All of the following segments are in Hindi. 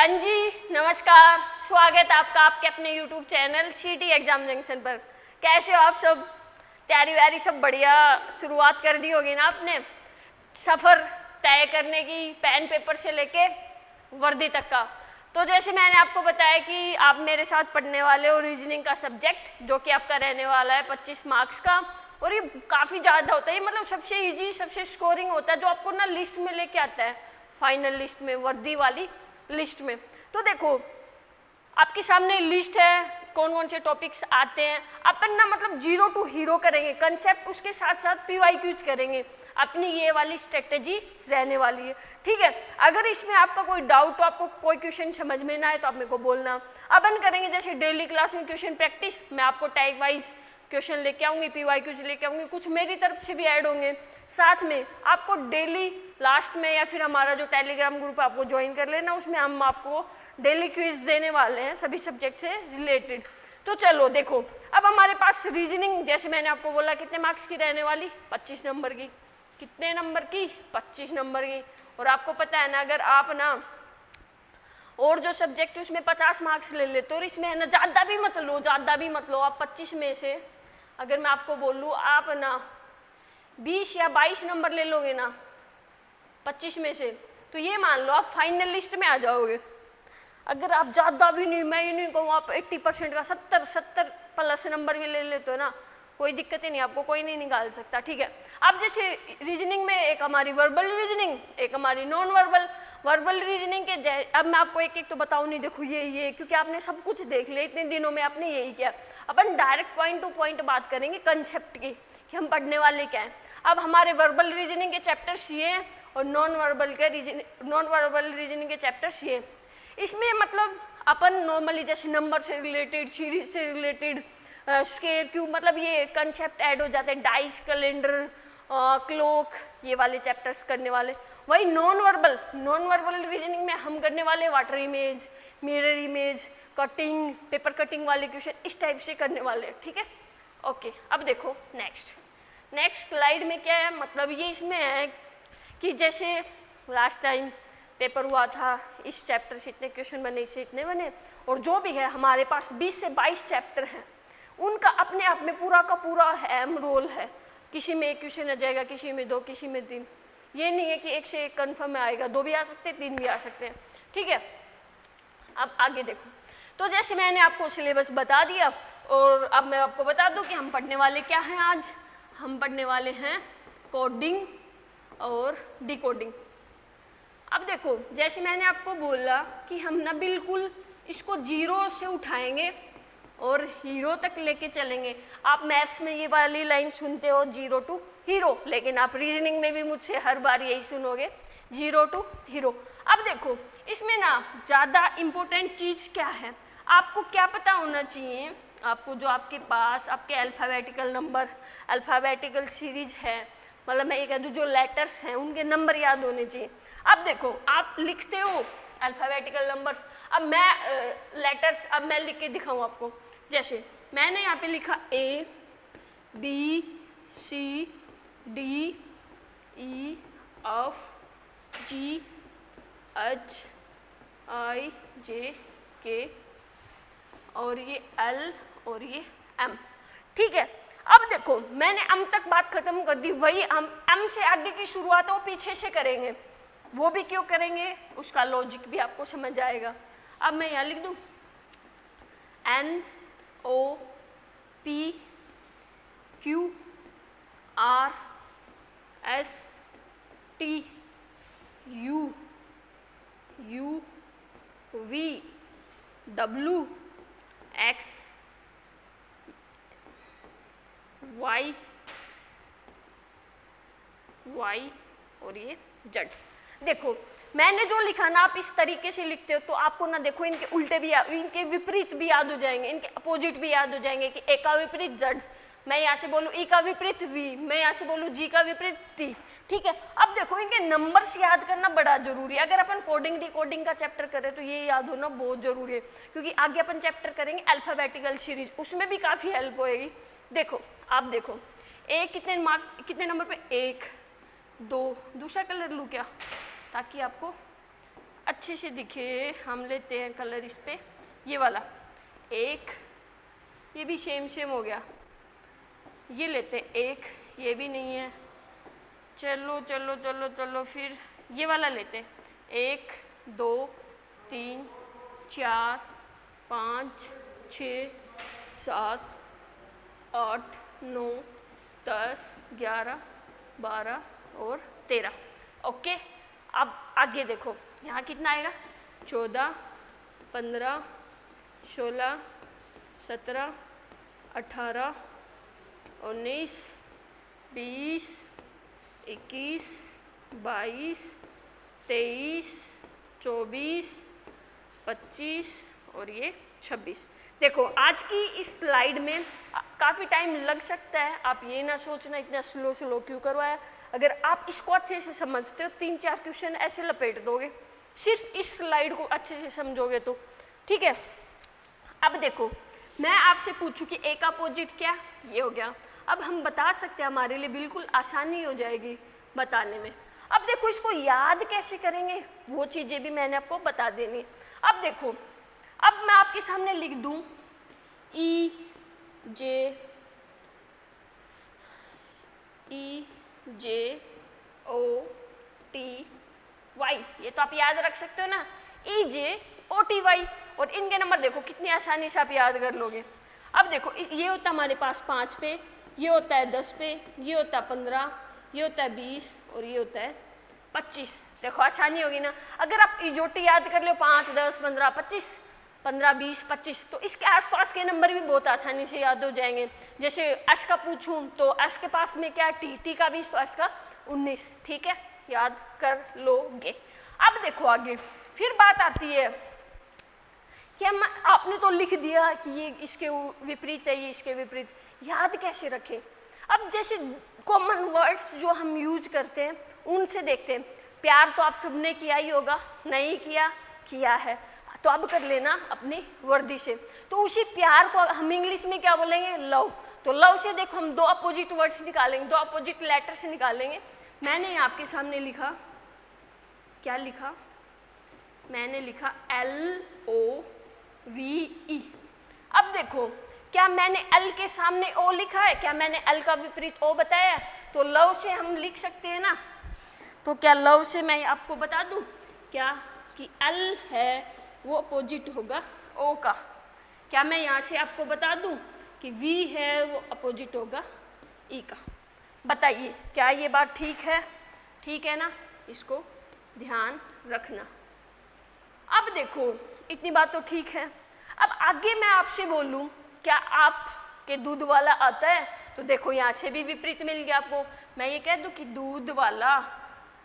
हाँ जी, नमस्कार। स्वागत है आपका आपके अपने YouTube चैनल सीटी एग्जाम जंक्शन पर। कैसे हो आप सब? तैयारी वैयारी सब बढ़िया शुरुआत कर दी होगी ना आपने सफ़र तय करने की, पेन पेपर से लेके वर्दी तक का। तो जैसे मैंने आपको बताया कि आप मेरे साथ पढ़ने वाले हो रीजनिंग का सब्जेक्ट, जो कि आपका रहने वाला है 25 मार्क्स का। और ये काफ़ी ज़्यादा होता है, मतलब सबसे ईजी सबसे स्कोरिंग होता है, जो आपको ना लिस्ट में लेके आता है, फाइनल लिस्ट में, वर्दी वाली लिस्ट में। तो देखो आपके सामने लिस्ट है, कौन कौन से टॉपिक्स आते हैं। अपन ना मतलब 0 to हीरो करेंगे कंसेप्ट, उसके साथ साथ PYQs करेंगे। अपनी ये वाली स्ट्रेटेजी रहने वाली है, ठीक है। अगर इसमें आपका कोई डाउट हो, आपको कोई क्वेश्चन समझ में ना आए तो आप मेरे को बोलना। अपन करेंगे जैसे डेली क्लास में क्वेश्चन प्रैक्टिस, मैं आपको टाइप वाइज क्वेश्चन लेके आऊँगी, PYQs लेके आऊँगी, कुछ मेरी तरफ से भी ऐड होंगे। साथ में आपको डेली लास्ट में या फिर हमारा जो टेलीग्राम ग्रुप आपको ज्वाइन कर लेना, उसमें हम आपको डेली क्विज देने वाले हैं सभी सब्जेक्ट से रिलेटेड। तो चलो देखो, अब हमारे पास रीजनिंग, जैसे मैंने आपको बोला कितने मार्क्स की रहने वाली, 25 नंबर की। कितने नंबर की? 25 नंबर की। और आपको पता है ना, अगर आप ना और जो सब्जेक्ट उसमें 50 मार्क्स ले लेते हो, और इसमें है ना ज़्यादा भी मत लो, ज़्यादा भी मत लो। आप 25 में से अगर मैं आपको बोलूँ आप ना 20 या 22 नंबर ले लोगे ना 25 में से, तो ये मान लो आप फाइनल लिस्ट में आ जाओगे। अगर आप ज़्यादा भी नहीं, मैं ये नहीं कहूँ आप 80% का 70 प्लस नंबर भी ले लेते हो ना, कोई दिक्कत ही नहीं, आपको कोई नहीं निकाल सकता, ठीक है। अब जैसे रीजनिंग में एक हमारी वर्बल रीजनिंग, एक हमारी नॉन वर्बल। वर्बल रीजनिंग के अब मैं आपको एक एक तो बताऊँ नहीं, देखो ये क्योंकि आपने सब कुछ देख लिया इतने दिनों में, आपने यही किया। अपन डायरेक्ट पॉइंट टू पॉइंट बात करेंगे कंसेप्ट की, कि हम पढ़ने वाले क्या हैं। अब हमारे वर्बल रीजनिंग के चैप्टर्स ये हैं, और नॉन वर्बल रीजनिंग के चैप्टर्स ये। इसमें मतलब अपन नॉर्मली जैसे नंबर से रिलेटेड, सीरीज से रिलेटेड, स्क्वायर क्यूब, मतलब ये कंसेप्ट ऐड हो जाते हैं, डाइस, कैलेंडर, क्लॉक, ये वाले चैप्टर्स करने वाले। वही नॉन वर्बल रीजनिंग में हम करने वाले water image, mirror image, cutting, paper cutting वाले क्वेश्चन, इस टाइप से करने वाले, ठीक है। ओके, अब देखो नेक्स्ट स्लाइड में क्या है, मतलब ये इसमें है कि जैसे लास्ट टाइम पेपर हुआ था, इस चैप्टर से इतने क्वेश्चन बने, इससे इतने बने, और जो भी है हमारे पास 20 से 22 चैप्टर हैं, उनका अपने आप में पूरा का पूरा अहम रोल है। किसी में एक क्वेश्चन आ जाएगा, किसी में 2, किसी में 3। ये नहीं है कि एक से एक कन्फर्म में आएगा, 2 भी आ सकते हैं, 3 भी आ सकते हैं, ठीक है। अब आगे देखो, तो जैसे मैंने आपको सिलेबस बता दिया, और अब मैं आपको बता दूं कि हम पढ़ने वाले क्या हैं। आज हम पढ़ने वाले हैं कोडिंग और डिकोडिंग। अब देखो, जैसे मैंने आपको बोला कि हम ना बिल्कुल इसको 0 से उठाएंगे और हीरो तक लेके चलेंगे। आप मैथ्स में ये वाली लाइन सुनते हो 0 to हीरो, लेकिन आप रीजनिंग में भी मुझसे हर बार यही सुनोगे 0 to हीरो। अब देखो, इसमें ना ज़्यादा इम्पोर्टेंट चीज़ क्या है, आपको क्या पता होना चाहिए, आपको जो आपके पास आपके अल्फ़ाबेटिकल नंबर, अल्फ़ाबेटिकल सीरीज है, मतलब मैं ये कह दूँ जो लेटर्स हैं उनके नंबर याद होने चाहिए। अब देखो, आप लिखते हो अल्फ़ाबेटिकल नंबर्स, अब मैं लेटर्स अब मैं लिख के दिखाऊँ आपको। जैसे मैंने यहाँ पे लिखा A B C D E F G H I J K, और ये L और ये M, ठीक है। अब देखो, मैंने M तक बात खत्म कर दी, वही हम M से आगे की शुरुआत वो पीछे से करेंगे। वो भी क्यों करेंगे, उसका लॉजिक भी आपको समझ आएगा। अब मैं यहाँ लिख दूँ N O P Q R S T U U V W X Y और ये Z। देखो मैंने जो लिखा ना, आप इस तरीके से लिखते हो तो आपको ना देखो इनके उल्टे भी इनके विपरीत भी याद हो जाएंगे, इनके अपोजिट भी याद हो जाएंगे कि ए का विपरीत Z, मैं यहाँ से बोलूँ ई का विपरीत वी, मैं यहाँ से बोलूँ जी का विपरीत टी, ठीक है। अब देखो इनके नंबर्स याद करना बड़ा जरूरी है। अगर अपन कोडिंग डिकोडिंग का चैप्टर करें तो ये याद होना बहुत जरूरी है, क्योंकि आगे अपन चैप्टर करेंगे अल्फ़ाबेटिकल सीरीज, उसमें भी काफ़ी हेल्प होएगी। देखो आप देखो, ए कितने नंबर पे, 1 2, दूसरा कलर लूँ क्या ताकि आपको अच्छे से दिखे। हम लेते हैं कलर इस पे, ये वाला एक, ये भी सेम सेम हो गया। ये लेते हैं एक, ये भी नहीं है। चलो चलो चलो चलो, फिर ये वाला लेते हैं। 1 2 3 4 5 6 7 8 9 10 11 12 और 13। ओके, अब आगे देखो, यहाँ कितना आएगा? 14 15 16 17 18 19 20 21 22 23 24 25 और ये 26। देखो आज की इस स्लाइड में काफ़ी टाइम लग सकता है, आप ये ना सोचना इतना स्लो स्लो क्यों करवाया। अगर आप इसको अच्छे से समझते हो 3-4 क्वेश्चन ऐसे लपेट दोगे, सिर्फ इस स्लाइड को अच्छे से समझोगे तो ठीक है। अब देखो मैं आपसे पूछूं कि ए का अपोजिट क्या, ये हो गया। अब हम बता सकते हैं, हमारे लिए बिल्कुल आसानी हो जाएगी बताने में। अब देखो इसको याद कैसे करेंगे, वो चीज़ें भी मैंने आपको बता देनी। अब देखो, अब मैं आपके सामने लिख दूं ई जे ओ टी वाई, ये तो आप याद रख सकते हो ना, ई जे ओ टी वाई। और इनके नंबर देखो कितनी आसानी से आप याद कर लोगे। अब देखो ये होता है हमारे पास 5 पे, ये होता है 10 पे, ये होता है 15, ये होता है 20 और ये होता है 25। देखो आसानी होगी ना। अगर आप इजोटी याद कर लो 5 10 15 25, 15 20 25, तो इसके आसपास के नंबर भी बहुत आसानी से याद हो जाएंगे। जैसे एस का पूछूं तो एस के पास में क्या है, टी का 20 तो एस का 19। ठीक है, याद कर लोगे। अब देखो आगे फिर बात आती है कि हम, आपने तो लिख दिया कि ये इसके विपरीत है, ये इसके विपरीत, याद कैसे रखें। अब जैसे कॉमन वर्ड्स जो हम यूज करते हैं उनसे देखते हैं। प्यार तो आप सबने किया ही होगा, नहीं किया, किया है, तो अब कर लेना अपनी वर्दी से। तो उसी प्यार को हम इंग्लिश में क्या बोलेंगे, लव। तो लव से देखो हम 2 अपोजिट वर्ड्स निकालेंगे, 2 अपोजिट लेटर से निकालेंगे। मैंने आपके सामने लिखा, क्या लिखा, मैंने लिखा LOVE। अब देखो क्या मैंने L के सामने O लिखा है, क्या मैंने L का विपरीत O बताया है? तो लव से हम लिख सकते हैं ना। तो क्या लव से मैं आपको बता दूं क्या कि L है वो अपोजिट होगा O का। क्या मैं यहाँ से आपको बता दूं कि V है वो अपोजिट होगा E का। बताइए क्या ये बात ठीक है? ठीक है ना, इसको ध्यान रखना। अब देखो इतनी बात तो ठीक है। अब आगे मैं आपसे बोलूं क्या आपके दूध वाला आता है, तो देखो यहाँ से भी विपरीत मिल गया आपको। मैं ये कह दूं कि दूध वाला,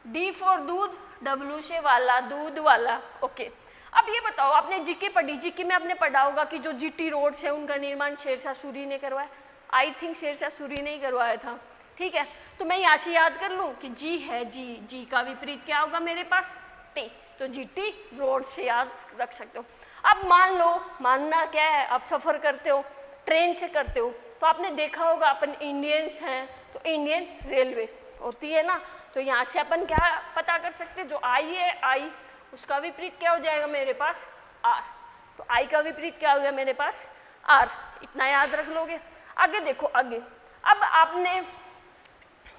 D फॉर दूध, W से वाला, दूध वाला। ओके, अब ये बताओ आपने जीके पढ़ी, जीके में आपने पढ़ा होगा कि जो जीटी रोड्स है उनका निर्माण शेरशाह सूरी ने करवाया। आई थिंक शेरशाह सूरी ने ही करवाया था। ठीक है, तो मैं यहाँ से याद कर लूँ कि जी है, जी का विपरीत क्या होगा मेरे पास, टी। तो जीटी रोड से याद रख सकते हो। अब मान लो, मानना क्या है, आप सफ़र करते हो, ट्रेन से करते हो, तो आपने देखा होगा अपन इंडियंस हैं तो इंडियन रेलवे होती है ना। तो यहाँ से अपन क्या पता कर सकते हैं, जो आई है, आई उसका विपरीत क्या हो जाएगा मेरे पास, आर। तो आई का विपरीत क्या हो गया मेरे पास, आर। इतना याद रख लोगे। आगे देखो, आगे अब आपने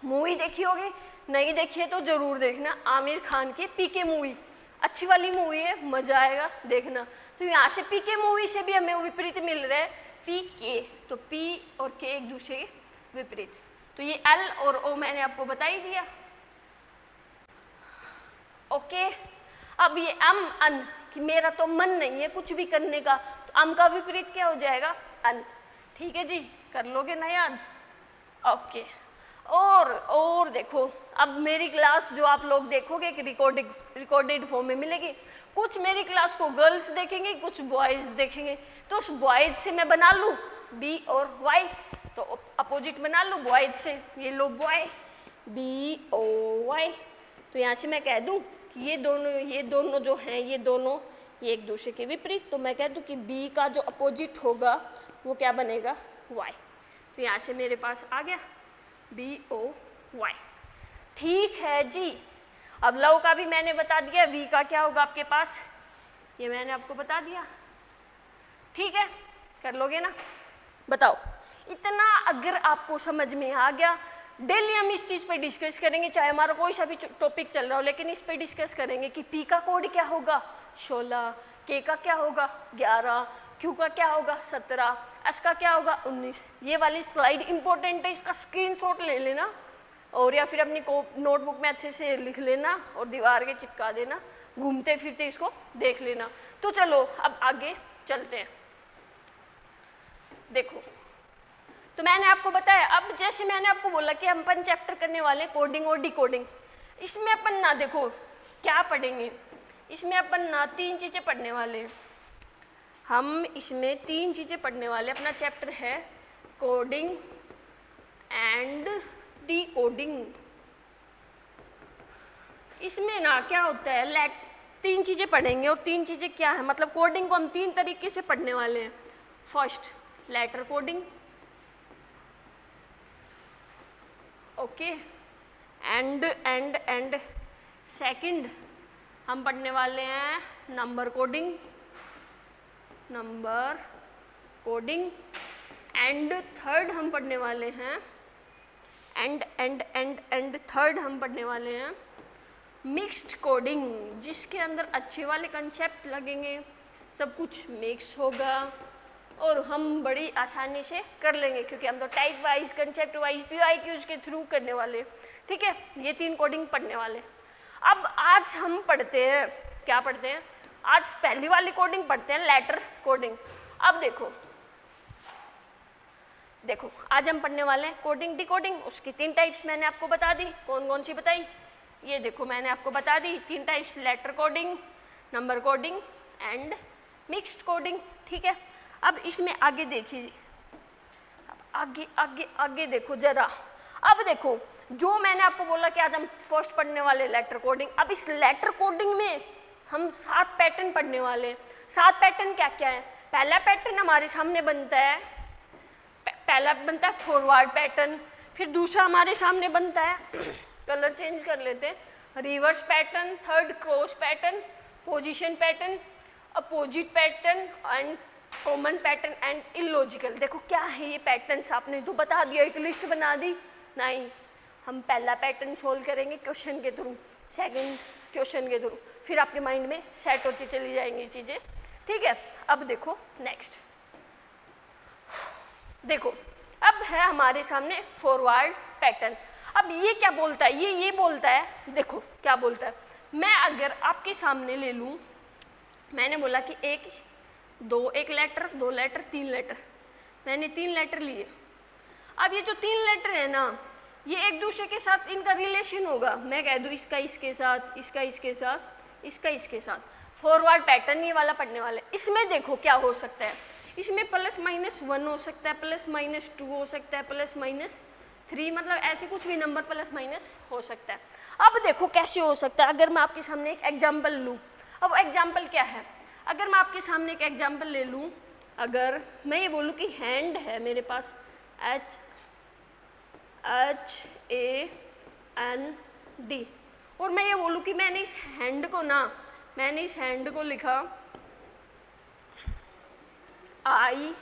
मूवी देखी होगी, नहीं देखी है तो जरूर देखना, आमिर खान की पीके मूवी, अच्छी वाली मूवी है, मजा आएगा देखना। तो यहाँ से पीके मूवी से भी हमें विपरीत मिल रहा है पीके। तो पी और के एक दूसरे के विपरीत। तो ये एल और ओ मैंने आपको बता ही दिया। ओके, अब ये अन, कि मेरा तो मन नहीं है कुछ भी करने का, तो अम का विपरीत क्या हो जाएगा, अन। ठीक है जी, कर लोगे ना याद। ओके, और देखो अब मेरी क्लास जो आप लोग देखोगे कि रिकॉर्डेड फॉर्म में मिलेगी। कुछ मेरी क्लास को गर्ल्स देखेंगे, कुछ बॉयज़ देखेंगे। तो उस बॉयज़ से मैं बना लूँ बी और वाई, तो अपोजिट बना लूँ बॉयज़ से। ये लो बॉय, BOY। तो यहाँ से मैं कह दूँ कि ये दोनों जो हैं, ये दोनों ये एक दूसरे के विपरीत। तो मैं कह दूँ कि बी का जो अपोजिट होगा वो क्या बनेगा, वाई। तो यहाँ से मेरे पास आ गया BOY। ठीक है जी। अब लव का भी मैंने बता दिया, वी का क्या होगा आपके पास, ये मैंने आपको बता दिया। ठीक है, कर लोगे ना? बताओ, इतना अगर आपको समझ में आ गया, डेली हम इस चीज़ पे डिस्कस करेंगे, चाहे हमारा कोई सा भी टॉपिक चल रहा हो, लेकिन इस पे डिस्कस करेंगे कि पी का कोड क्या होगा 16, के का क्या होगा 11, क्यू का क्या होगा 17, एस का क्या होगा 19। ये वाली स्लाइड इंपॉर्टेंट है, इसका स्क्रीनशॉट ले लेना और या फिर अपनी नोटबुक में अच्छे से लिख लेना और दीवार के चिपका देना, घूमते फिरते इसको देख लेना। तो चलो अब आगे चलते हैं। देखो, तो मैंने आपको बताया, अब जैसे मैंने आपको बोला कि हम अपन चैप्टर करने वाले कोडिंग और डिकोडिंग, इसमें अपन ना देखो क्या पढ़ेंगे, इसमें अपन ना 3 चीज़ें पढ़ने वाले हैं। हम इसमें 3 चीज़ें पढ़ने वाले। अपना चैप्टर है कोडिंग एंड डिकोडिंग। इसमें ना क्या होता है, 3 चीज़ें पढ़ेंगे और 3 चीज़ें क्या है, मतलब कोडिंग को हम 3 तरीके से पढ़ने वाले हैं। First letter coding, okay, and second हम पढ़ने वाले हैं नंबर कोडिंग एंड थर्ड हम पढ़ने वाले हैं थर्ड हम पढ़ने वाले हैं मिक्स्ड कोडिंग, जिसके अंदर अच्छे वाले कंसेप्ट लगेंगे, सब कुछ मिक्स होगा और हम बड़ी आसानी से कर लेंगे, क्योंकि हम तो type wise, concept wise, PYQs के थ्रू करने वाले। ठीक है, ये 3 कोडिंग पढ़ने वाले। अब आज हम पढ़ते हैं, क्या पढ़ते हैं, आज पहली वाली कोडिंग पढ़ते हैं, लेटर कोडिंग। अब देखो आज हम पढ़ने वाले हैं कोडिंग डिकोडिंग। उसकी 3 टाइप्स मैंने आपको बता दी। कौन कौन सी बताई, ये देखो मैंने आपको बता दी 3 types, letter coding, number coding and mixed coding. ठीक है, अब इसमें आगे देखिए, आगे देखो जरा। अब देखो, जो मैंने आपको बोला कि आज हम फर्स्ट पढ़ने वाले लेटर कोडिंग, अब इस लेटर कोडिंग में हम 7 पैटर्न पढ़ने वाले हैं। 7 पैटर्न क्या क्या है? पहला पैटर्न हमारे सामने बनता है, पहला बनता है फॉरवर्ड पैटर्न, फिर दूसरा हमारे सामने बनता है कलर चेंज कर लेते हैं, reverse pattern, third cross pattern, position pattern, opposite pattern and common pattern and illogical. देखो क्या है ये पैटर्न्स, आपने तो बता दिया, एक लिस्ट बना दी। नहीं, हम पहला पैटर्न सोल्व करेंगे क्वेश्चन के थ्रू, सेकंड क्वेश्चन के थ्रू, फिर आपके माइंड में सेट होती चली जाएंगी चीज़ें। ठीक है, अब देखो नेक्स्ट, देखो अब है हमारे सामने फॉरवर्ड पैटर्न। अब ये क्या बोलता है, ये बोलता है, देखो क्या बोलता है, मैं अगर आपके सामने ले लूँ, मैंने बोला कि एक लेटर, 2 लेटर, 3 लेटर, मैंने 3 लेटर लिए। अब ये जो 3 लेटर है ना, ये एक दूसरे के साथ इनका रिलेशन होगा। मैं कह दूँ इसका इसके साथ, इसका इसके साथ, इसका इसके साथ, फॉरवर्ड पैटर्न ये वाला पढ़ने वाले। इसमें देखो क्या हो सकता है, इसमें +-1 हो सकता है, +-2 हो सकता है, +-3, मतलब ऐसे कुछ भी नंबर +- हो सकता है। अब देखो कैसे हो सकता है, अगर मैं आपके सामने एक एग्जाम्पल लूँ। अब एग्जाम्पल क्या है, अगर मैं आपके सामने एक एग्जाम्पल ले लूँ, अगर मैं ये बोलूँ कि हैंड है मेरे पास, HAND, और मैं ये बोलूँ कि मैंने इस हैंड को लिखा IBOE।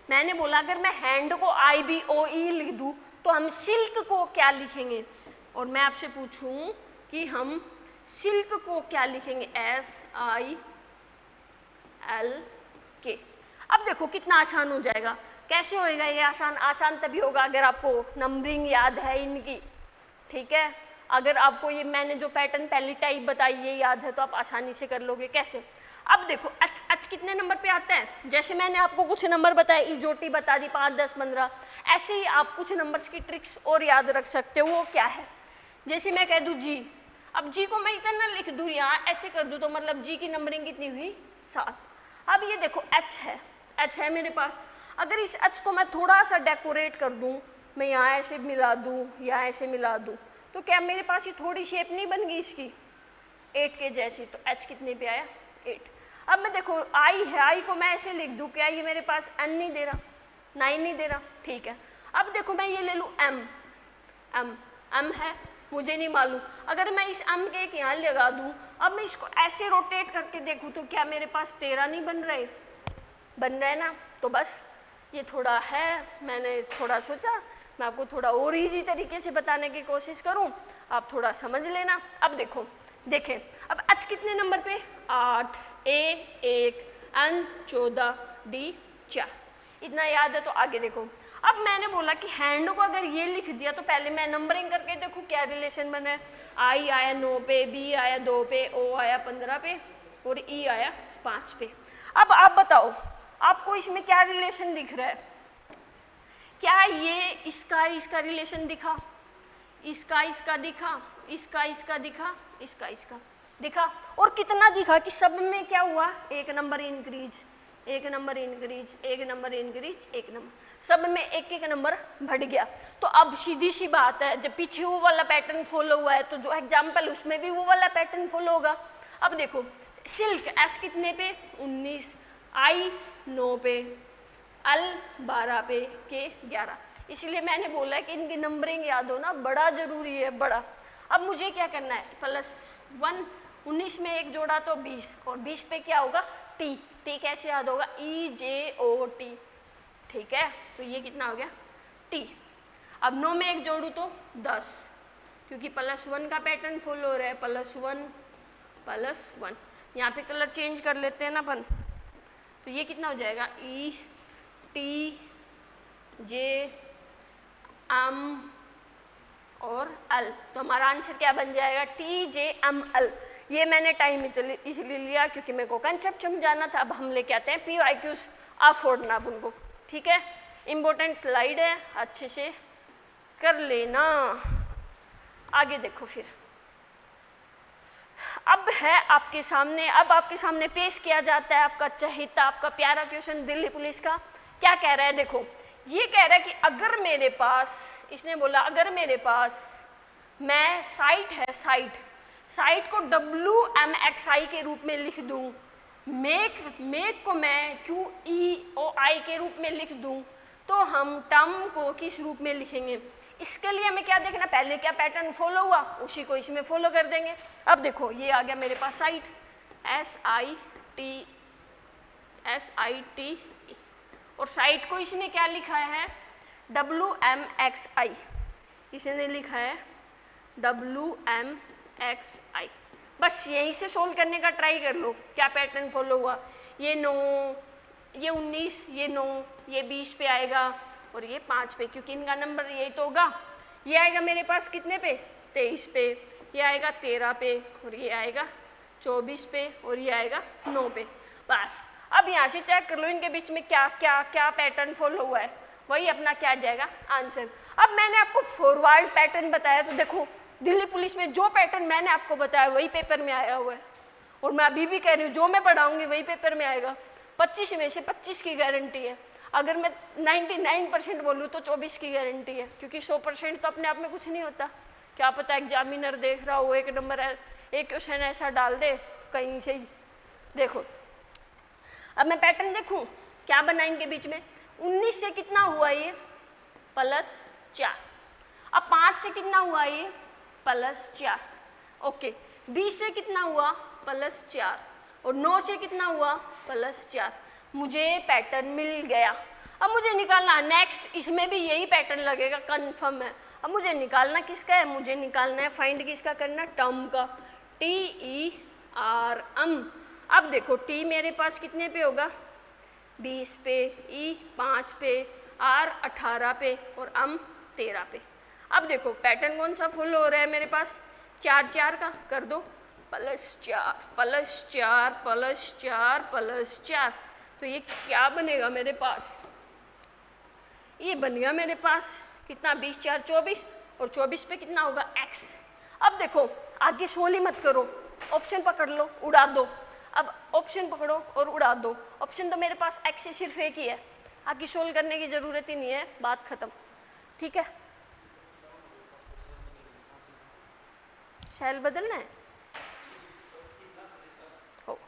मैंने बोला अगर मैं हैंड को IBOE लिख दूँ तो हम सिल्क को क्या लिखेंगे, और मैं आपसे पूछूं कि हम सिल्क को क्या लिखेंगे, SILK। अब देखो कितना आसान हो जाएगा। कैसे होएगा ये आसान तभी होगा अगर आपको नंबरिंग याद है इनकी। ठीक है, अगर आपको ये मैंने जो पैटर्न पहली टाइप बताई ये याद है तो आप आसानी से कर लोगे। कैसे, अब देखो एच कितने नंबर पे आता है, जैसे मैंने आपको कुछ नंबर बताए, इजोटी बता दी 5, 10, 15, ऐसे ही आप कुछ नंबर्स की ट्रिक्स और याद रख सकते हो। वो क्या है, जैसे मैं कह दूँ जी, अब जी को मैं इतना लिख दूँ यहाँ ऐसे कर दूँ तो मतलब जी की नंबरिंग कितनी हुई 7। अब ये देखो एच है मेरे पास, अगर इस एच को मैं थोड़ा सा डेकोरेट कर दूँ, मैं यहाँ ऐसे मिला दूँ, यहाँ ऐसे मिला दूँ, तो क्या मेरे पास ये थोड़ी शेप नहीं बन गई इसकी 8 के जैसी, तो एच कितने पे आया 8। अब मैं देखो आई है, आई को मैं ऐसे लिख दूँ, क्या ये मेरे पास n नहीं दे रहा, 9 नहीं दे रहा। ठीक है, अब देखो मैं ये ले लूँ m, m है, मुझे नहीं मालूम। अगर मैं इस m के एक यहाँ लगा दूँ, अब मैं इसको ऐसे रोटेट करके देखूँ तो क्या मेरे पास 13 नहीं बन रहे? बन रहे ना। तो बस ये थोड़ा है, मैंने थोड़ा सोचा मैं आपको थोड़ा और ईजी तरीके से बताने की कोशिश करूं, आप थोड़ा समझ लेना। अब देखो, देखें अब h कितने नंबर पे? 8, a 1, n 14, d 4, इतना याद है। तो आगे देखो, अब मैंने बोला कि हैंड को अगर ये लिख दिया तो पहले मैं नंबरिंग करके देखूं क्या रिलेशन बना है। i आया 9 पे, b आया 2 पे, o आया 15 पे और e आया 5 पे। अब आप बताओ आपको इसमें क्या रिलेशन दिख रहा है? क्या ये इसका रिलेशन दिखा? इसका दिखा, इसका दिखा, इसका दिखा। और कितना दिखा कि सब में क्या हुआ? एक नंबर इंक्रीज, एक नंबर इंक्रीज, एक नंबर इंक्रीज, एक नंबर, सब में एक एक नंबर बढ़ गया। तो अब सीधी सी बात है, जब पीछे वो वाला पैटर्न फॉलो हुआ है तो जो एग्जाम्पल उसमें भी वो वाला पैटर्न फॉलो होगा। अब देखो सिल्क एस कितने पे? 19, आई 9 पे, एल 12 पे, के 11। इसलिए मैंने बोला है कि इनकी नंबरिंग याद होना बड़ा ज़रूरी है, बड़ा। अब मुझे क्या करना है? +1, 19 में एक जोड़ा तो 20, और 20 पे क्या होगा? टी। टी कैसे याद होगा? EJOT, ठीक है। तो ये कितना हो गया? टी। अब 9 में एक जोड़ू तो 10, क्योंकि +1 का पैटर्न फॉलो हो रहा है। +1, यहाँ पे कलर चेंज कर लेते हैं ना अपन। तो ये कितना हो जाएगा? ETJ M और L। तो हमारा आंसर क्या बन जाएगा? TJML। ये मैंने टाइम इसलिए लिया क्योंकि मेरे को कंसेप्ट समझाना था। अब हम लेके आते हैं PYQs, अफोर्ड ना उनको, ठीक है। इम्पोर्टेंट स्लाइड है, अच्छे से कर लेना। आगे देखो फिर, अब है आपके सामने, अब आपके सामने पेश किया जाता है आपका चहेता, आपका प्यारा क्वेश्चन दिल्ली पुलिस का। क्या कह रहा है? देखो, ये कह रहा है कि अगर मेरे पास, इसने बोला अगर मेरे पास मैं साइट है, साइट को WMXI के रूप में लिख दूं, मेक को मैं QEOI के रूप में लिख दूं, तो हम टर्म को किस रूप में लिखेंगे? इसके लिए हमें क्या देखना? पहले क्या पैटर्न फॉलो हुआ उसी को इसमें फॉलो कर देंगे। अब देखो ये आ गया मेरे पास साइट, SIT, और साइट को इसने क्या लिखा है? WMXI, इसने लिखा है WMXI। बस यहीं से सोल्व करने का ट्राई कर लो, क्या पैटर्न फॉलो हुआ। ये 9, ये 19, ये 9, ये 20 पे आएगा और ये 5 पे, क्योंकि इनका नंबर यही तो होगा। ये आएगा मेरे पास कितने पे? 23 पे, ये आएगा 13 पे, और ये आएगा 24 पे, और ये आएगा 9 पे। बस अब यहाँ से चेक कर लो इनके बीच में क्या क्या क्या पैटर्न फॉलो हुआ है, वही अपना क्या जाएगा आंसर। अब मैंने आपको फॉरवर्ड पैटर्न बताया, तो देखो दिल्ली पुलिस में जो पैटर्न मैंने आपको बताया वही पेपर में आया हुआ है, और मैं अभी भी कह रही हूँ जो मैं पढ़ाऊँगी वही पेपर में आएगा। 25 में से 25 की गारंटी है। अगर मैं 99% बोलूँ तो 24 की गारंटी है, क्योंकि 100% तो अपने आप में कुछ नहीं होता। क्या पता एग्जामिनर देख रहा हो, एक नंबर है, एक क्वेश्चन ऐसा डाल दे कहीं से ही। देखो अब मैं पैटर्न देखूं क्या बना इनके बीच में। 19 से कितना हुआ ये? +4। अब 5 से कितना हुआ ये? +4। ओके, 20 से कितना हुआ? +4, और 9 से कितना हुआ? +4। मुझे पैटर्न मिल गया। अब मुझे निकालना नेक्स्ट, इसमें भी यही पैटर्न लगेगा, कंफर्म है। अब मुझे निकालना किसका है? मुझे निकालना है, फाइंड किसका करना? टर्म का, TERM। अब देखो T मेरे पास कितने पे होगा? 20 पे, E 5 पे, R 18 पे और M 13 पे। अब देखो पैटर्न कौन सा फुल हो रहा है मेरे पास? 4 4 का कर दो, +4 +4 +4 +4। तो ये क्या बनेगा मेरे पास? ये बनेगा मेरे पास कितना? 20 4 24, और 24 पे कितना होगा? X। अब देखो आगे सोली मत करो, ऑप्शन पकड़ लो, उड़ा दो। अब ऑप्शन पकड़ो और उड़ा दो। ऑप्शन तो मेरे पास X से सिर्फ एक ही है, आगे सोल्व करने की ज़रूरत ही नहीं है, बात ख़त्म। ठीक है, शैल बदलना है। हो,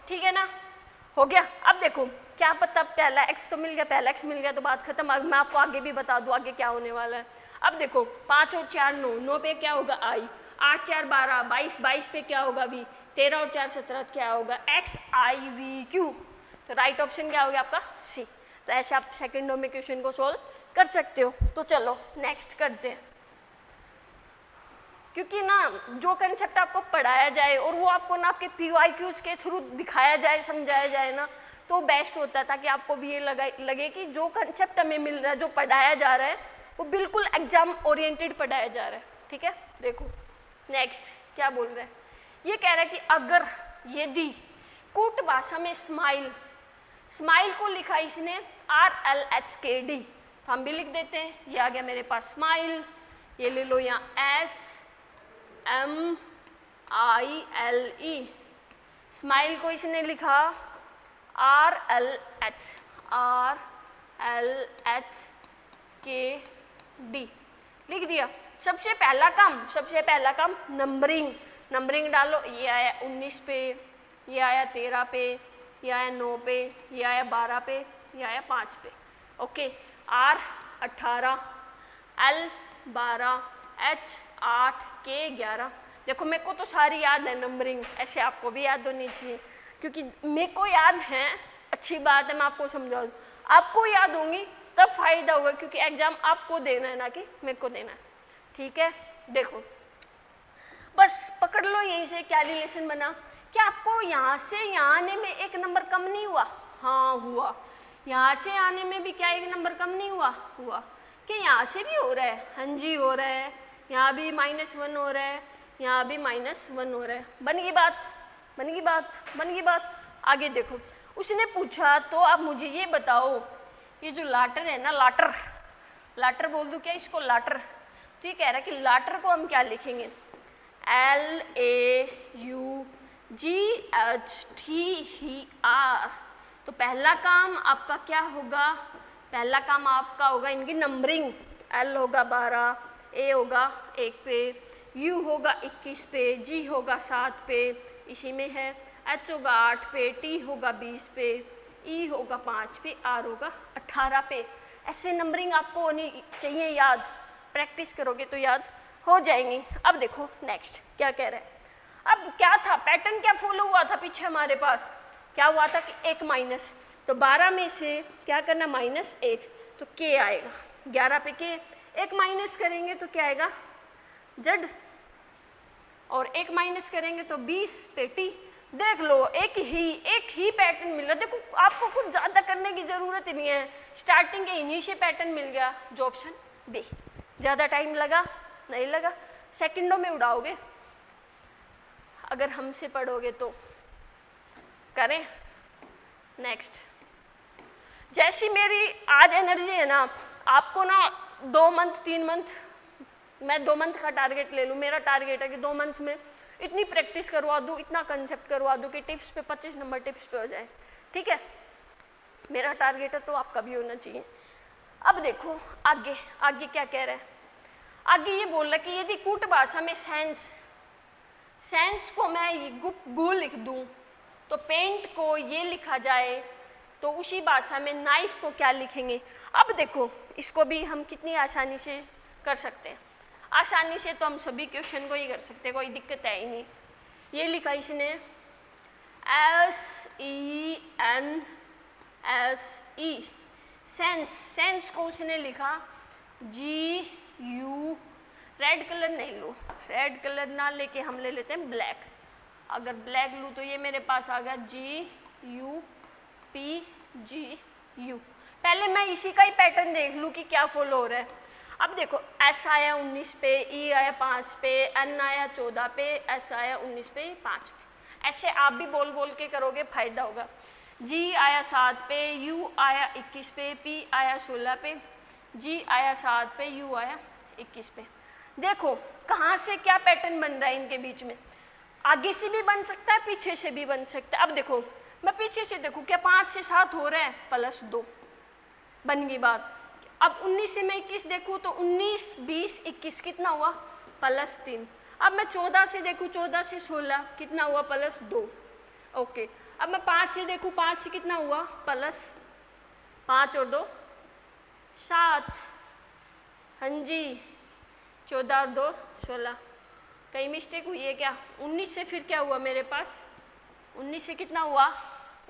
ठीक है ना, हो गया। अब देखो क्या पता पहला x तो मिल गया, पहला x मिल गया तो बात खत्म। अब मैं आपको आगे भी बता दूं आगे क्या होने वाला है। अब देखो 5 और 4 9, 9 पे क्या होगा i, 8 4 12, 22, 22 पे क्या होगा v, 13 और 4 17 क्या होगा x i v q। तो राइट ऑप्शन क्या हो गया आपका सी। तो ऐसे आप सेकेंडो में क्वेश्चन को सोल्व कर सकते हो। तो चलो नेक्स्ट करते हैं, क्योंकि ना जो कंसेप्ट आपको पढ़ाया जाए और वो आपको ना आपके PYQs के थ्रू दिखाया जाए, समझाया जाए ना, तो बेस्ट होता है, ताकि आपको भी ये लगे कि जो कंसेप्ट हमें मिल रहा है, जो पढ़ाया जा रहा है, वो बिल्कुल एग्जाम ओरिएंटेड पढ़ाया जा रहा है। ठीक है, देखो नेक्स्ट क्या बोल रहा है, ये कह रहा है कि अगर यदि कूट भाषा में स्माइल, स्माइल को लिखा इसने RLHKD, तो हम भी लिख देते हैं। ये आ गया मेरे पास स्माइल, ये ले लो यहाँ SMILE, स्माइल को इसने लिखा RLHKD लिख दिया। सबसे पहला काम नंबरिंग डालो। ये आया 19 पे, ये आया 13 पे, ये आया 9 पे, ये आया 12 पे, ये आया 5 पे। Okay, R 18, L 12, H 8, K 11। देखो मेरे को तो सारी याद है नंबरिंग, ऐसे आपको भी याद होनी चाहिए, क्योंकि मेरे को याद है, अच्छी बात है, मैं आपको समझा दूँ। आपको याद होंगी तब फायदा होगा, क्योंकि एग्जाम आपको देना है ना कि मेरे को देना है। ठीक है, देखो बस पकड़ लो यहीं से क्या रिलेशन बना। क्या आपको यहाँ से यहाँ आने में 1 नंबर कम नहीं हुआ? हाँ हुआ। यहाँ से आने में भी क्या 1 नंबर कम नहीं हुआ? हुआ। कि यहाँ से भी हो रहा है? हाँ जी हो रहा है। यहाँ भी -1 हो रहा है, यहाँ भी -1 हो रहा है। बन गई बात। आगे देखो, उसने पूछा तो आप मुझे ये बताओ, ये जो लाटर है ना, लाटर बोल दूँ क्या इसको? लाटर। तो ये कह रहा है कि लाटर को हम क्या लिखेंगे? LAUGHTER। तो पहला काम आपका क्या होगा? पहला काम आपका होगा इनकी नंबरिंग। L होगा 12, A होगा 1 पे, U होगा 21 पे, G होगा 7 पे, इसी में है, H होगा 8 पे, T होगा 20 पे, E होगा 5 पे, R होगा 18 पे। ऐसे नंबरिंग आपको होनी चाहिए याद, प्रैक्टिस करोगे तो याद हो जाएंगी। अब देखो नेक्स्ट क्या कह रहा है। अब क्या था पैटर्न, क्या फॉलो हुआ था पीछे हमारे पास? क्या हुआ था कि 1 माइनस, तो 12 में से क्या करना? -1, तो K आएगा। 11 पे K, 1 माइनस करेंगे तो क्या आएगा? Z, और 1 माइनस करेंगे तो 20 पे T। देख लो एक ही पैटर्न मिल रहा है। देखो आपको कुछ ज़्यादा करने की ज़रूरत नहीं है, स्टार्टिंग के इन्हीं से पैटर्न मिल गया, जो ऑप्शन बी। ज़्यादा टाइम लगा? नहीं लगा, सेकंडों में उड़ाओगे अगर हमसे पढ़ोगे तो। करें नेक्स्ट। जैसी मेरी आज एनर्जी है ना, आपको ना 2 मंथ 3 मंथ, मैं 2 मंथ का टारगेट ले लूँ। मेरा टारगेट है कि 2 मंथ्स में इतनी प्रैक्टिस करवा दूँ, इतना कंसेप्ट करवा दूँ कि टिप्स पे 25 नंबर टिप्स पे हो जाए। ठीक है, मेरा टारगेट है, तो आपका भी होना चाहिए। अब देखो आगे क्या कह रहा है। आगे ये बोल रहा है कि यदि कूट भाषा में सेंस को मैं गु लिख दूं, तो पेंट को ये लिखा जाए, तो उसी भाषा में नाइफ को क्या लिखेंगे? अब देखो इसको भी हम कितनी आसानी से कर सकते हैं। आसानी से तो हम सभी क्वेश्चन को ही कर सकते हैं, कोई दिक्कत है ही नहीं। ये लिखा इसने SENSE, सेंस को उसने लिखा GU, रेड कलर नहीं लो, रेड कलर ना लेके हम ले लेते हैं ब्लैक। अगर ब्लैक लूँ तो ये मेरे पास आ गया GUPGU। पहले मैं इसी का ही पैटर्न देख लूँ कि क्या फॉलो हो रहा है। अब देखो S आया 19 पे, E आया 5 पे, N आया 14 पे, S आया 19 पे, 5 पे। ऐसे आप भी बोल के करोगे, फायदा होगा। G आया 7 पे, U आया 21 पे, P आया 16 पे, G आया 7 पे, U आया 21 पे। देखो कहाँ से क्या पैटर्न बन रहा है इनके बीच में। आगे से भी बन सकता है, पीछे से भी बन सकता है। अब देखो मैं पीछे से देखूँ, क्या 5 से 7 हो रहा है, +2 बन गई बात। अब 19 से मैं 21 देखूँ तो 19, 20, 21 कितना हुआ? +3। अब मैं 14 से देखूँ, 14 से 16 कितना हुआ? +2। ओके, अब मैं 5 से देखूँ, 5 से कितना हुआ प्लस 5 और 2 7, हाँ जी 14 और 2 16। कहीं मिस्टेक हुई है क्या? 19 से फिर क्या हुआ मेरे पास? 19 से कितना हुआ?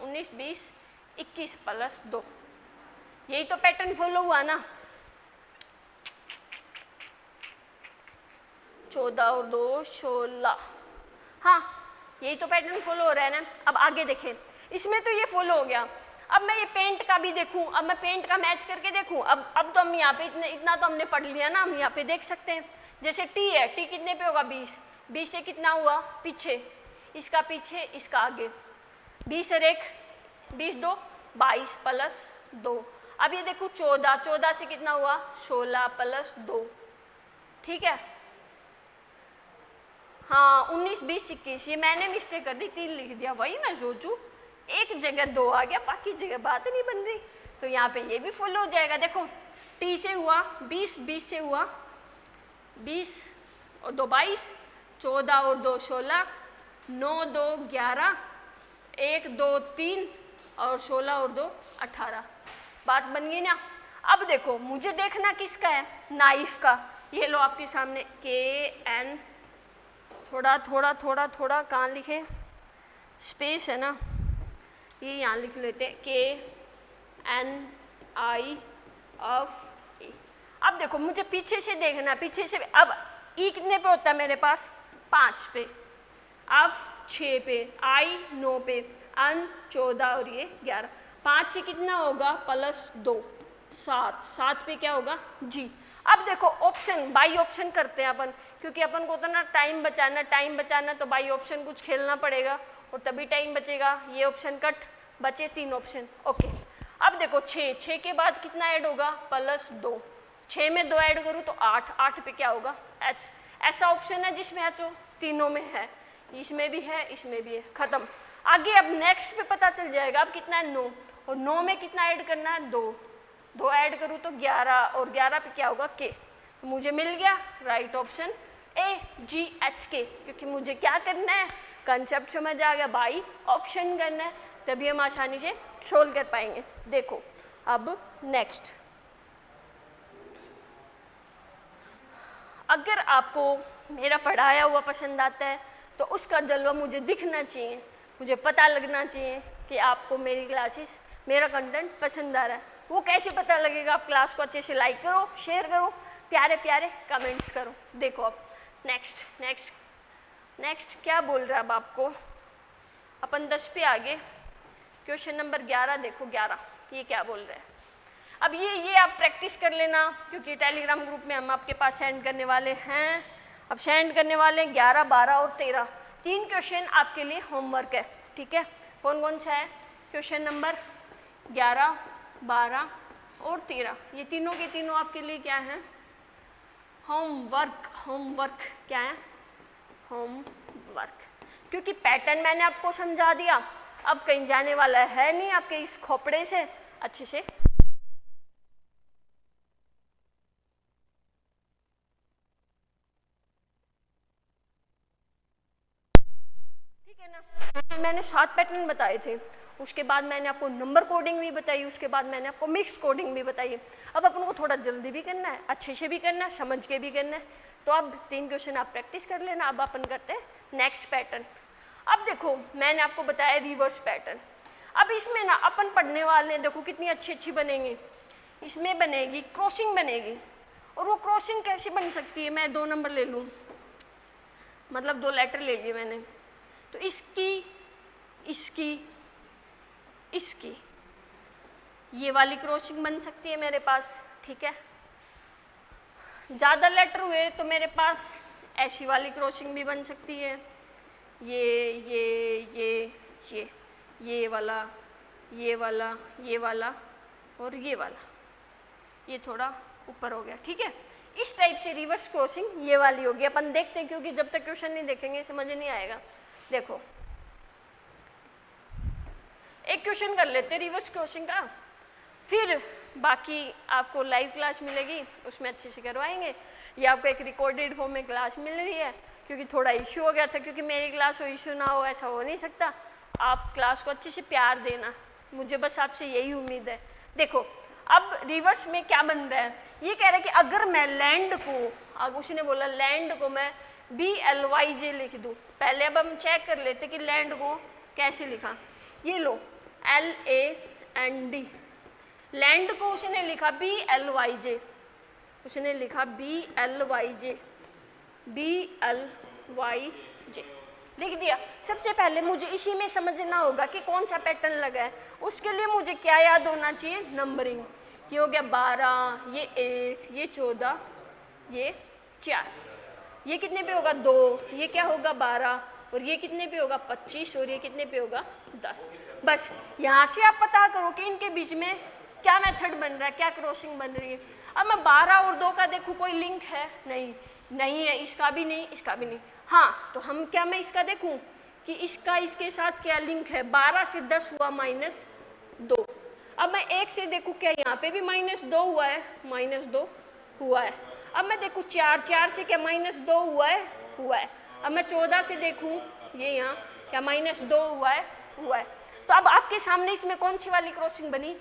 19 20 21 प्लस 2। यही तो पैटर्न फॉलो हुआ ना। 14 और 2 16। हाँ यही तो पैटर्न फॉलो हो रहा है ना। अब आगे देखें, इसमें तो ये फॉलो हो गया। अब मैं ये पेंट का भी देखूं, अब मैं पेंट का मैच करके देखूं। अब तो हम यहाँ पे इतना तो हमने पढ़ लिया ना, हम यहाँ पे देख सकते हैं। जैसे टी है, टी कितने पे होगा 20, 20 से कितना हुआ पीछे, इसका पीछे इसका आगे, 20 और 1 20 2 22 प्लस 2। अब ये देखो 14, 14 से कितना हुआ 16 प्लस 2, ठीक है। हाँ 19 20 21, ये मैंने मिस्टेक कर दी, 3 लिख दिया। वही मैं सोचूं एक जगह 2 आ गया, बाकी जगह बात नहीं बन रही। तो यहाँ पे ये भी फॉलो हो जाएगा। देखो टी से हुआ 20, 20 से हुआ 20 और 2 22, 14 और 2 16, 9 2 11, 1 2 3 और 16 और 2 18। बात बन गई ना। अब देखो मुझे देखना किसका है, नाइफ का। ये लो आपके सामने के एन, थोड़ा थोड़ा थोड़ा थोड़ा कहाँ लिखे, स्पेस है ना, ये यहाँ लिख लेते हैं के एन आई ऑफ ई। अब देखो मुझे पीछे से देखना, पीछे से। अब ई कितने पे होता है मेरे पास 5 पे, अब 6 पे, आई 9 पे, अन 14 और ये 11। 5 से कितना होगा प्लस 2 7, 7 पे क्या होगा जी। अब देखो ऑप्शन बाई ऑप्शन करते हैं अपन, क्योंकि अपन को उतना टाइम बचाना तो बाई ऑप्शन कुछ खेलना पड़ेगा और तभी टाइम बचेगा। ये ऑप्शन कट, बचे 3 ऑप्शन। ओके अब देखो 6 के बाद कितना ऐड होगा प्लस 2, 6 में 2 ऐड करूँ तो 8, 8 पे क्या होगा एच। ऐसा ऑप्शन है जिसमें एच हो, तीनों में है, इसमें भी है इसमें भी है, खत्म। आगे अब नेक्स्ट पे पता चल जाएगा। अब कितना है 9, और 9 में कितना ऐड करना है 2 ऐड करूँ तो 11, और 11 पे क्या होगा के। तो मुझे मिल गया right option A ji H के, क्योंकि मुझे क्या करना है, कंसेप्ट समझ आ गया, बाई ऑप्शन करना है, तभी हम आसानी से सोल्व कर पाएंगे। देखो अब नेक्स्ट, अगर आपको मेरा पढ़ाया हुआ पसंद आता है तो उसका जलवा मुझे दिखना चाहिए, मुझे पता लगना चाहिए कि आपको मेरी क्लासेस, मेरा कंटेंट पसंद आ रहा है। वो कैसे पता लगेगा? आप क्लास को अच्छे से लाइक करो, शेयर करो, प्यारे प्यारे कमेंट्स करो। देखो अब नेक्स्ट क्या बोल रहा है अब आपको, अपन 10 पे आगे, क्वेश्चन नंबर 11 देखो 11 ये क्या बोल रहा है। अब ये आप प्रैक्टिस कर लेना, क्योंकि टेलीग्राम ग्रुप में हम आपके पास सेंड करने वाले हैं। अब सेंड करने वाले 11 12 और 13, 3 क्वेश्चन आपके लिए होमवर्क है, ठीक है। कौन कौन सा है? क्वेश्चन नंबर 11 12 और 13, ये तीनों के तीनों आपके लिए क्या है होमवर्क क्या है होमवर्क, क्योंकि पैटर्न मैंने आपको समझा दिया, अब कहीं जाने वाला है नहीं आपके इस खोपड़े से, अच्छे से ठीक है ना। मैंने 7 पैटर्न बताए थे, उसके बाद मैंने आपको नंबर कोडिंग भी बताई, उसके बाद मैंने आपको मिक्स कोडिंग भी बताई। अब अपन को थोड़ा जल्दी भी करना है, अच्छे से भी करना है, समझ के भी करना है। तो अब 3 क्वेश्चन आप प्रैक्टिस कर लेना। अब अपन करते हैं नेक्स्ट पैटर्न। अब देखो मैंने आपको बताया रिवर्स पैटर्न। अब इसमें ना अपन पढ़ने वाले हैं, देखो कितनी अच्छी बनेंगी। इसमें बनेगी क्रॉसिंग बनेगी, और वो क्रॉसिंग कैसे बन सकती है, मैं 2 नंबर ले लूँ, मतलब 2 लेटर ले लिए मैंने, तो इसकी ये वाली क्रॉसिंग बन सकती है मेरे पास, ठीक है। ज़्यादा लेटर हुए तो मेरे पास ऐसी वाली क्रॉसिंग भी बन सकती है, ये वाला और ये वाला, ये थोड़ा ऊपर हो गया, ठीक है। इस टाइप से रिवर्स क्रॉसिंग ये वाली होगी। अपन देखते हैं, क्योंकि जब तक क्वेश्चन नहीं देखेंगे समझ नहीं आएगा। देखो एक क्वेश्चन कर लेते हैं रिवर्स क्रॉसिंग का, फिर बाकी आपको लाइव क्लास मिलेगी, उसमें अच्छे से करवाएंगे। ये आपको एक रिकॉर्डेड फॉर्म में क्लास मिल रही है, क्योंकि थोड़ा इश्यू हो गया था, क्योंकि मेरी क्लास हो इश्यू ना हो ऐसा हो नहीं सकता। आप क्लास को अच्छे से प्यार देना, मुझे बस आपसे यही उम्मीद है। देखो अब रिवर्स में क्या बन रहा है, ये कह रहा है कि अगर मैं लैंड को, अब उसने बोला लैंड को मैं BLYJ लिख दूँ। पहले अब हम चेक कर लेते कि लैंड को कैसे लिखा। ये लो LAND, लैंड को उसने लिखा BLYJ, उसने लिखा BLYJ लिख दिया। सबसे पहले मुझे इसी में समझना होगा कि कौन सा पैटर्न लगा है। उसके लिए मुझे क्या याद होना चाहिए, नंबरिंग। ये हो गया 12, ये 1, ये 14, ये 4, ये कितने पे होगा 2, ये क्या होगा 12, और ये कितने पे होगा 25, और ये कितने पे होगा 10। बस यहाँ से आप पता करो कि इनके बीच में क्या मेथड बन रहा है, क्या क्रॉसिंग बन रही है। अब मैं 12 और 2 का देखूँ कोई लिंक है, नहीं है, इसका भी नहीं, इसका भी नहीं। हाँ तो हम क्या, मैं इसका देखूं कि इसका इसके साथ क्या लिंक है। 12 से 10 हुआ -2। अब मैं 1 से देखूं क्या यहाँ पे भी -2 हुआ है, -2 हुआ है। अब मैं देखूं 4 से क्या -2 हुआ है। अब मैं 14 से देखूं, ये यहाँ क्या -2 हुआ है। तो अब आपके सामने इसमें कौन सी वाली क्रॉसिंग बनी,